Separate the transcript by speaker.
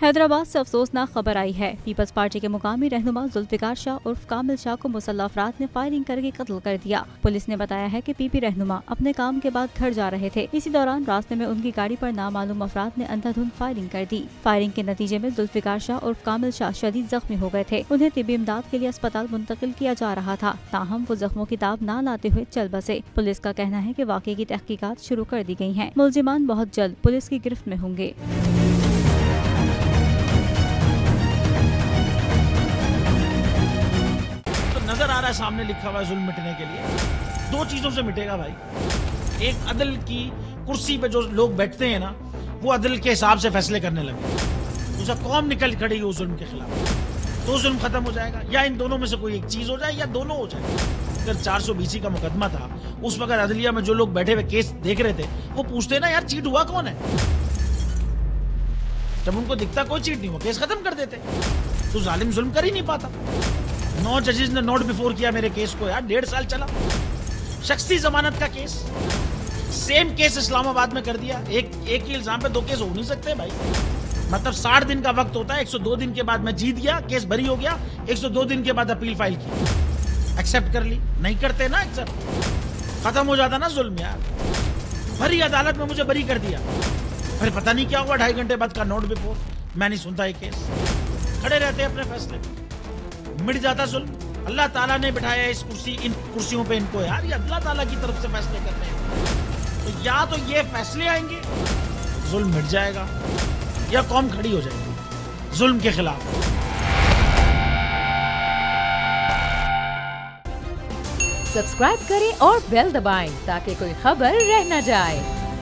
Speaker 1: हैदराबाद से अफसोसनाक खबर आई है। पीपल्स पार्टी के मुकामी रहनुमा जुल्फिकार शाह उर्फ कामिल शाह को मुसल्लह अफराद ने फायरिंग करके कत्ल कर दिया। पुलिस ने बताया है कि पीपी रहनुमा अपने काम के बाद घर जा रहे थे। इसी दौरान रास्ते में उनकी गाड़ी पर नामालूम अफराद ने अंधाधुंध फायरिंग कर दी। फायरिंग के नतीजे में जुल्फिकार शाह उर्फ कामिल शाह शदीद जख्मी हो गए थे। उन्हें तिब्बी इमदाद के लिए अस्पताल मुंतकिल किया जा रहा था, ताहम वो जख्मों की दाव न लाते हुए चल बसे। पुलिस का कहना है कि वाकये की तहकीकात शुरू कर दी गई हैं। मुलजिमान बहुत जल्द पुलिस की गिरफ्त में होंगे।
Speaker 2: नजर आ रहा है सामने लिखा हुआ है जुल्म मिटने के लिए। दो चीजों से मिटेगा भाई। एक, अदल की कुर्सी पे जो लोग बैठते हैं ना, वो अदल के हिसाब से फैसले करने लगे। दूसरा, कौम निकल खड़ी हो जुल्म के खिलाफ, तो जुल्म खत्म हो जाएगा। या इन दोनों में से कोई एक चीज हो जाए या दोनों हो जाए। अगर 420 का मुकदमा था, उस वक्त अदलिया में जो लोग बैठे हुए केस देख रहे थे, वो पूछते ना यार चीट हुआ कौन है। जब उनको दिखता कोई चीट नहीं हुआ, केस खत्म कर देते। तो जालिम जुल्म कर ही नहीं पाता। 9 जजेस ने नोट बिफोर किया मेरे केस को यार, 1.5 साल चला। शख्सी जमानत का केस, सेम केस इस्लामाबाद में कर दिया। एक ही इल्जाम पे 2 केस हो नहीं सकते भाई। मतलब 60 दिन का वक्त होता है। 102 दिन के बाद मैं जीत गया, केस भरी हो गया। 102 दिन के बाद अपील फाइल की, एक्सेप्ट कर ली। नहीं करते ना एक्सेप्ट, खत्म हो जाता ना जुल्म यार। भरी अदालत में मुझे बरी कर दिया, फिर पता नहीं क्या हुआ। 2.5 घंटे बाद का नोट बिफोर, मैं नहीं सुनता ये केस। खड़े रहते अपने फैसले, मिट जाता जुल्म। अल्लाह ताला ने बिठाया इस इन कुर्सियों पे इनको यार, ये अल्लाह ताला की तरफ से फैसले कर रहे हैं। तो या तो ये फैसले आएंगे, जुल्म मिट जाएगा, या कौम खड़ी हो जाएगी जुल्म के खिलाफ।
Speaker 3: सब्सक्राइब करें और बेल दबाएं ताकि कोई खबर रह न जाए।